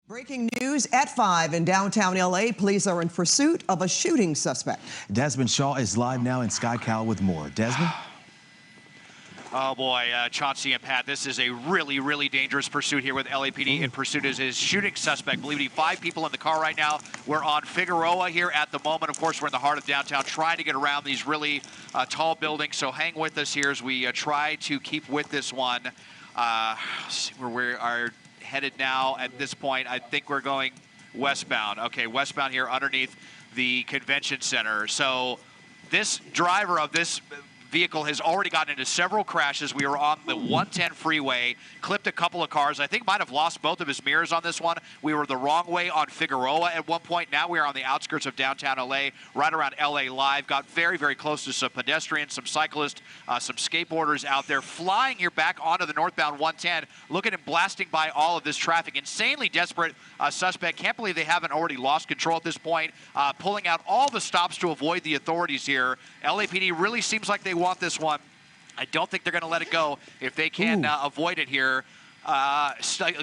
Breaking news at 5 in downtown LA. Police are in pursuit of a shooting suspect. Desmond Shaw is live now in SkyCal with more. Desmond? Oh boy, Chauncey and Pat, this is a really, really dangerous pursuit here with LAPD. In pursuit is his shooting suspect. Believe it, 5 people in the car right now. We're on Figueroa here at the moment. Of course, we're in the heart of downtown, trying to get around these really tall buildings. So hang with us here as we try to keep with this one. Where we are headed now at this point. I think we're going westbound. Okay, westbound here underneath the convention center. So this driver of this vehicle has already gotten into several crashes. We were on the 110 freeway, clipped a couple of cars. I think might have lost both of his mirrors on this one. We were the wrong way on Figueroa at one point. Now we are on the outskirts of downtown LA, right around LA Live. Got very, very close to some pedestrians, some cyclists, some skateboarders out there flying here back onto the northbound 110. Look at him blasting by all of this traffic. Insanely desperate suspect. Can't believe they haven't already lost control at this point. Pulling out all the stops to avoid the authorities here. LAPD really seems like they want this one. I don't think they're going to let it go if they can avoid it here.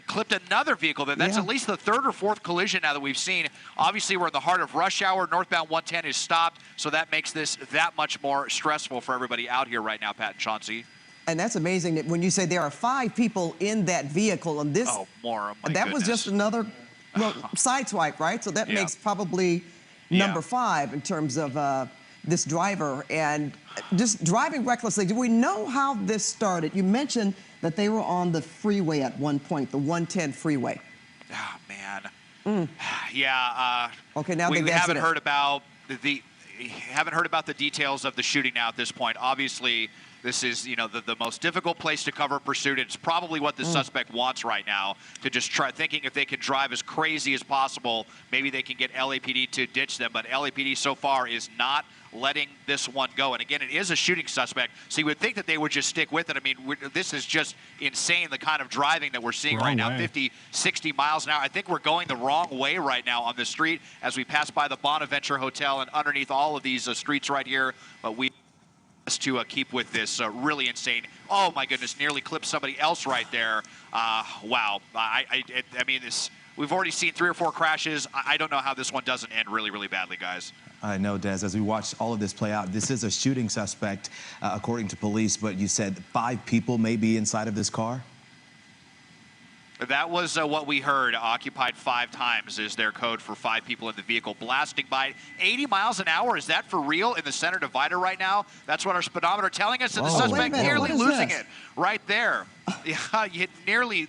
Clipped another vehicle. That's at least the third or fourth collision now that we've seen. Obviously, we're in the heart of rush hour. Northbound 110 is stopped, so that makes this that much more stressful for everybody out here right now, Pat and Chauncey. And that's amazing that when you say there are 5 people in that vehicle, and this that was just another sideswipe, right? So that makes probably number 5 in terms of this driver and just driving recklessly. Do we know how this started? You mentioned that they were on the freeway at one point, the 110 freeway. Oh, man. Yeah. Okay, now we haven't heard about the details of the shooting now at this point. Obviously, this is, the most difficult place to cover pursuit. It's probably what the suspect wants right now, to just try thinking if they can drive as crazy as possible, maybe they can get LAPD to ditch them. But LAPD so far is not letting this one go. And again, it is a shooting suspect, so you would think that they would just stick with it. I mean, this is just insane, the kind of driving that we're seeing right now, 50, 60 miles an hour. I think we're going the wrong way right now on the street as we pass by the Bonaventure Hotel and underneath all of these streets right here. But we to keep with this really insane. Oh my goodness, nearly clipped somebody else right there. Wow. I mean, we've already seen 3 or 4 crashes. I don't know how this one doesn't end really, really badly, guys. I know, Des, as we watch all of this play out, this is a shooting suspect, according to police, but you said 5 people may be inside of this car? That was what we heard. Occupied 5 times is their code for 5 people in the vehicle. Blasting by 80 miles an hour. Is that for real in the center divider right now? That's what our speedometer telling us. And the suspect nearly losing it right there. Yeah, nearly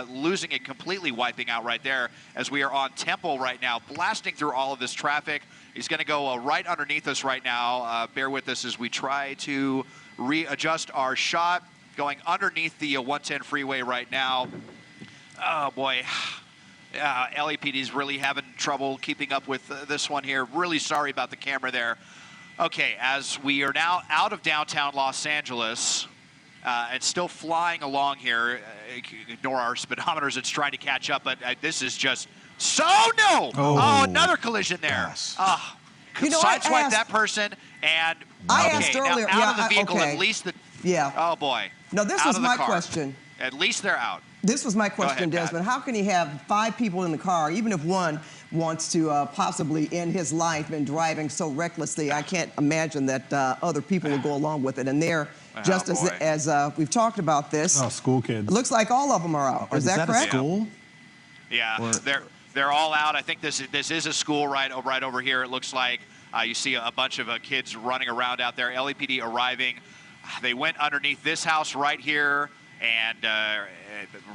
losing it, completely wiping out right there as we are on Temple right now, blasting through all of this traffic. He's going to go right underneath us right now. Bear with us as we try to readjust our shot. Going underneath the 110 freeway right now. Oh, boy. LAPD is really having trouble keeping up with this one here. Really sorry about the camera there. Okay, as we are now out of downtown Los Angeles and still flying along here, ignore our speedometers, it's trying to catch up, but this is just Oh, another collision there. Sideswipe that person, and I asked earlier, out of the vehicle, at least oh, boy. No, this was my question. At least they're out. This was my question, Desmond. How can he have 5 people in the car, even if one wants to possibly end his life in driving so recklessly? I can't imagine that other people will go along with it. And they're just as we've talked about this. Oh, school kids. It looks like all of them are out. Is that correct? A school? Yeah, they're all out. I think this is a school right over here. It looks like you see a bunch of kids running around out there. LAPD arriving. They went underneath this house right here. And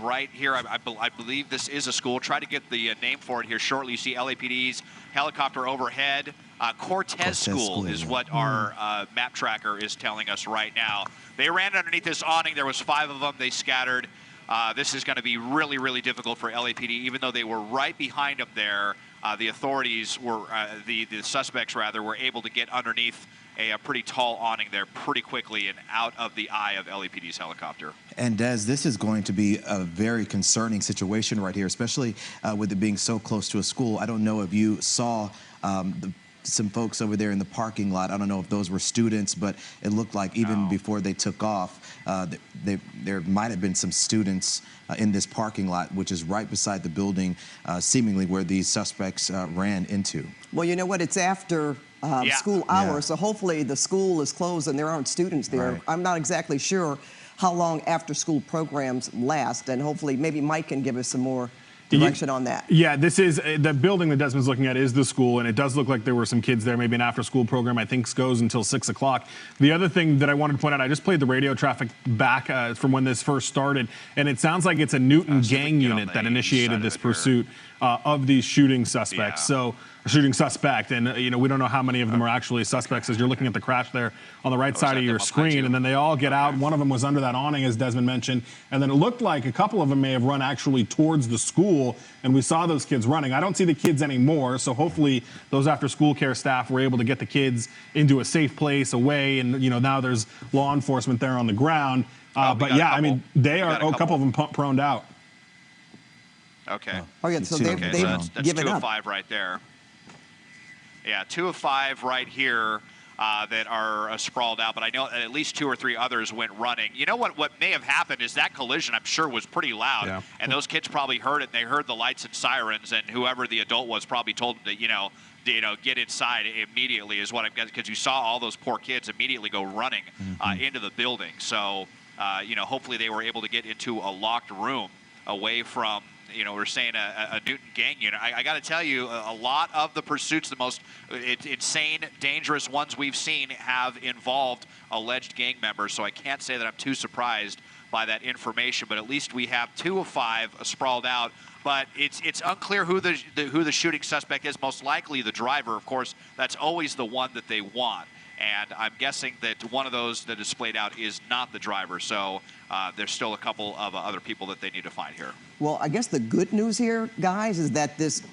right here, I believe this is a school. Try to get the name for it here shortly. You see LAPD's helicopter overhead. Cortez School is what our map tracker is telling us right now. They ran underneath this awning. There was 5 of them. They scattered. This is going to be really, really difficult for LAPD, even though they were right behind them there. The authorities were, the suspects rather, were able to get underneath a pretty tall awning there pretty quickly and out of the eye of LAPD's helicopter. And Des, this is going to be a very concerning situation right here, especially with it being so close to a school. I don't know if you saw the some folks over there in the parking lot. I don't know if those were students, but it looked like even before they took off, there might have been some students in this parking lot, which is right beside the building, seemingly where these suspects ran into. Well, you know what? It's after school hours, so hopefully the school is closed and there aren't students there. Right. I'm not exactly sure how long after-school programs last, and hopefully maybe Mike can give us some more direction on that. Yeah, this is the building that Desmond's looking at is the school, and it does look like there were some kids there, maybe an after-school program. I think goes until 6 o'clock. The other thing that I wanted to point out, I just played the radio traffic back from when this first started, and it sounds like it's a Newton gang unit that initiated this pursuit of these shooting suspects. So, shooting suspect, and you know, we don't know how many of them are actually suspects, as you're looking at the crash there on the right side of your screen, and then they all get out. One of them was under that awning, as Desmond mentioned, and then it looked like a couple of them may have run actually towards the school, and we saw those kids running. I don't see the kids anymore, so hopefully those after-school care staff were able to get the kids into a safe place, away, and you know, now there's law enforcement there on the ground. But yeah, I mean, they are a couple of them proned out. Okay. Oh yeah, so they've that's given 2 up. of 5 right there. Yeah, 2 of 5 right here that are sprawled out, but I know at least 2 or 3 others went running. You know what may have happened is that collision, I'm sure, was pretty loud, and those kids probably heard it, and they heard the lights and sirens, and whoever the adult was probably told them to, get inside immediately, is what I'm guessing, because you saw all those poor kids immediately go running into the building. So, hopefully they were able to get into a locked room away from, we're saying a Newton gang unit. I got to tell you, a lot of the pursuits, the most insane, dangerous ones we've seen have involved alleged gang members. So I can't say that I'm too surprised by that information. But at least we have 2 of 5 sprawled out. But it's unclear who the shooting suspect is. Most likely the driver, of course. That's always the one that they want. And I'm guessing that one of those that is splayed out is not the driver. So there's still a couple of other people that they need to find here. Well, I guess the good news here, guys, is that this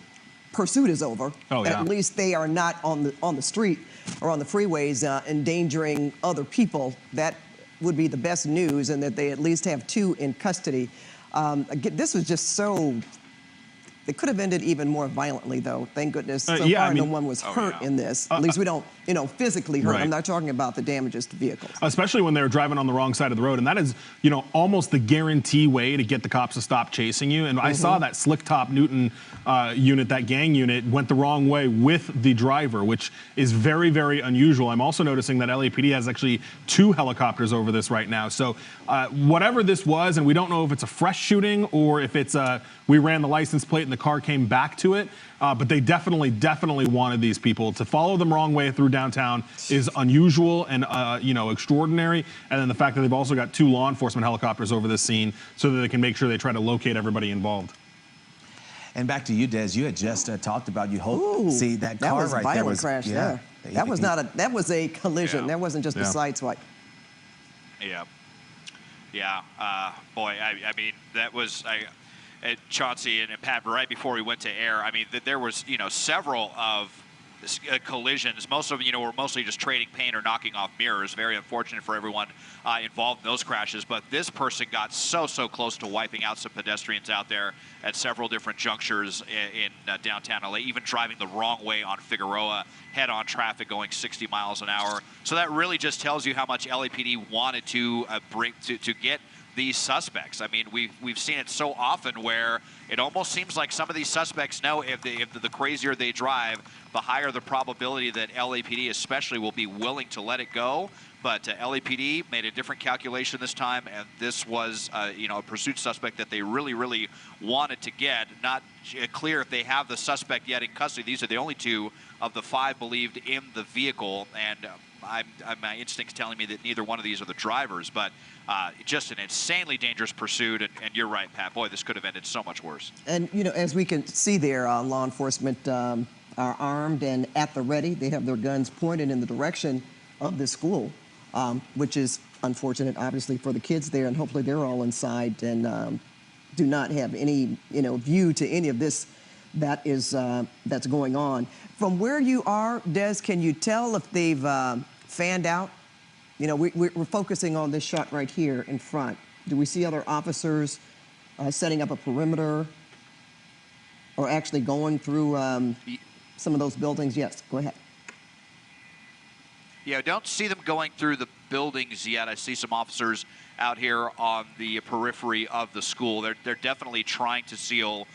pursuit is over. Oh, yeah. At least they are not on the street or on the freeways endangering other people. That would be the best news, and that they at least have 2 in custody. Again, this was just so... It could have ended even more violently, though. Thank goodness. So far, no one was hurt in this. At least we don't, physically hurt. Right. I'm not talking about the damages to vehicles. Especially when they're driving on the wrong side of the road. And that is, almost the guarantee way to get the cops to stop chasing you. And I saw that slick top Newton unit, that gang unit, went the wrong way with the driver, which is very, very unusual. I'm also noticing that LAPD has actually 2 helicopters over this right now. So whatever this was, and we don't know if it's a fresh shooting or if it's we ran the license plate and the car came back to it, but they definitely wanted these people. To follow them wrong way through downtown is unusual and extraordinary. And then the fact that they've also got 2 law enforcement helicopters over this scene so that they can make sure they try to locate everybody involved. And back to you, Des. You had just talked about see that car was right a there violent crash. Yeah. That was not a. That was a collision. That wasn't just a sideswipe. Yeah. Yeah. Boy, I mean, that was. Chauncey and Pat, right before we went to air, I mean, there was, several of collisions. Most of them, were mostly just trading paint or knocking off mirrors. Very unfortunate for everyone involved in those crashes. But this person got so close to wiping out some pedestrians out there at several different junctures in downtown LA, even driving the wrong way on Figueroa, head-on traffic going 60 miles an hour. So that really just tells you how much LAPD wanted to to get these suspects. I mean, we've seen it so often where it almost seems like some of these suspects know if the crazier they drive, the higher the probability that LAPD especially will be willing to let it go. But LAPD made a different calculation this time, and this was a pursuit suspect that they really wanted to get. Not clear if they have the suspect yet in custody. These are the only 2 of the 5 believed in the vehicle, and my instinct's telling me that neither one of these are the drivers, but just an insanely dangerous pursuit, and you're right, Pat. Boy, this could have ended so much worse. And, as we can see there, law enforcement are armed and at the ready. They have their guns pointed in the direction of the school, which is unfortunate, obviously, for the kids there, and hopefully they're all inside and do not have any, view to any of this that is that's going on. From where you are, Des, can you tell if they've fanned out? We're focusing on this shot right here in front. Do we see other officers setting up a perimeter or actually going through some of those buildings? Yes, go ahead. Yeah, don't see them going through the buildings yet. I see some officers out here on the periphery of the school. They're definitely trying to seal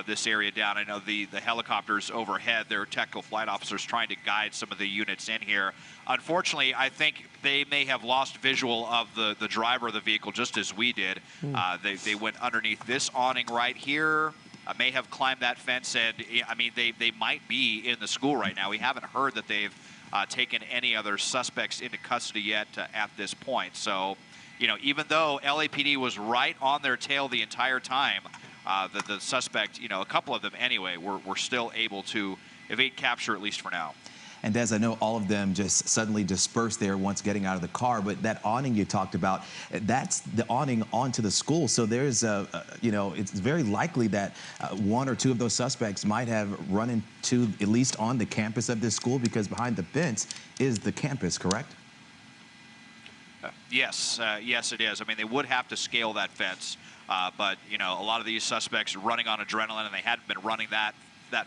this area down. I know the helicopters overhead, their technical flight officers trying to guide some of the units in here. Unfortunately, I think they may have lost visual of the driver of the vehicle just as we did. They went underneath this awning right here. May have climbed that fence, and I mean, they might be in the school right now. We haven't heard that they've taken any other suspects into custody yet at this point. So, you know, even though LAPD was right on their tail the entire time, the suspect, you know, a couple of them anyway, were still able to evade capture, at least for now. And Des, I know all of them just suddenly dispersed there once getting out of the car, but that awning you talked about, that's the awning onto the school. So there's you know, it's very likely that one or two of those suspects might have run into, at least on the campus of this school, because behind the fence is the campus, correct? Yes, yes, it is. I mean, they would have to scale that fence, but, you know, a lot of these suspects running on adrenaline, and they hadn't been running that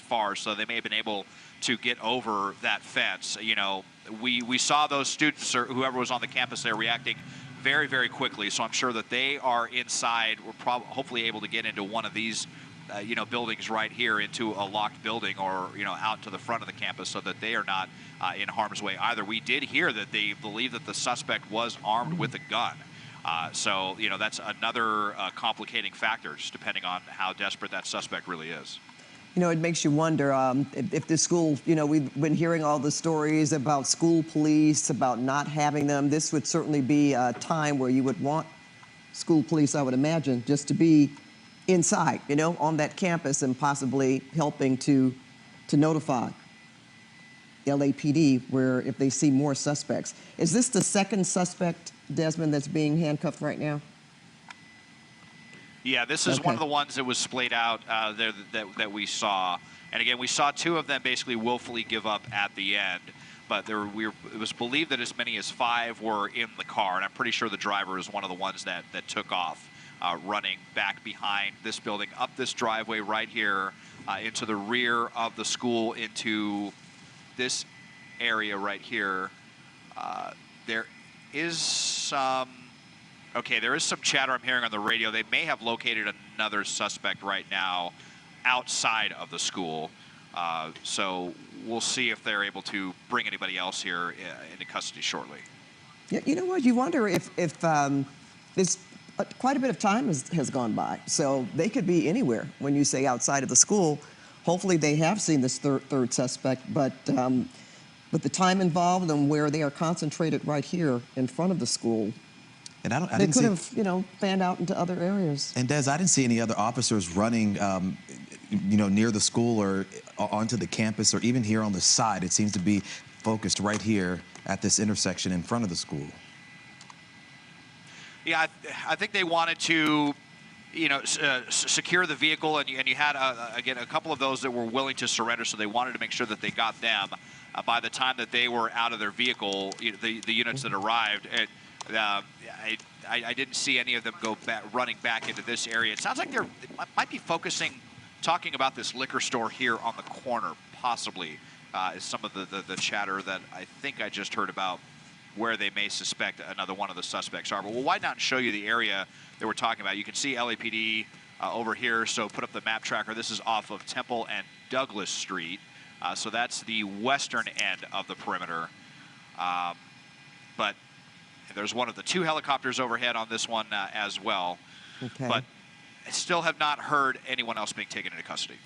far, so they may have been able to get over that fence. You know, we saw those students or whoever was on the campus there reacting very, very quickly, so I'm sure that they are inside. We're hopefully able to get into one of these you know, buildings right here, into a locked building, or, you know, out to the front of the campus, so that they are not in harm's way either. We did hear that they believe that the suspect was armed with a gun. So, you know, that's another complicating factor, just depending on how desperate that suspect really is. You know, it makes you wonder if the school, you know, we've been hearing all the stories about school police, about not having them. This would certainly be a time where you would want school police, I would imagine, just to be inside, you know, on that campus, and possibly helping to notify LAPD where if they see more suspects. Is this the second suspect, Desmond, that's being handcuffed right now? Yeah, this is one of the ones that was splayed out there that we saw. And again, we saw two of them basically willfully give up at the end. But it was believed that as many as 5 were in the car. And I'm pretty sure the driver is one of the ones that took off, running back behind this building, up this driveway right here, into the rear of the school, into this area right here. There is some... Okay, there is some chatter I'm hearing on the radio. They may have located another suspect right now outside of the school. So we'll see if they're able to bring anybody else here into custody shortly. Yeah, you know what? You wonder if this quite a bit of time has gone by. So they could be anywhere when you say outside of the school. Hopefully they have seen this third suspect, but the time involved and where they are concentrated right here in front of the school, and they could have, you know, fanned out into other areas. And Des, I didn't see any other officers running, you know, near the school or onto the campus, or even here on the side. It seems to be focused right here at this intersection in front of the school. Yeah, I think they wanted to, you know, secure the vehicle, and you had, again, a couple of those that were willing to surrender, so they wanted to make sure that they got them. By the time that they were out of their vehicle, the units that arrived, I didn't see any of them go running back into this area. It sounds like they might be focusing, talking about this liquor store here on the corner, possibly, is some of the chatter that I think I just heard about, where they may suspect another one of the suspects are. But we'll widen out and show you the area that we're talking about. You can see LAPD over here, so put up the map tracker. This is off of Temple and Douglas Street. So that's the western end of the perimeter. But there's one of the 2 helicopters overhead on this one as well. Okay. But I still have not heard anyone else being taken into custody.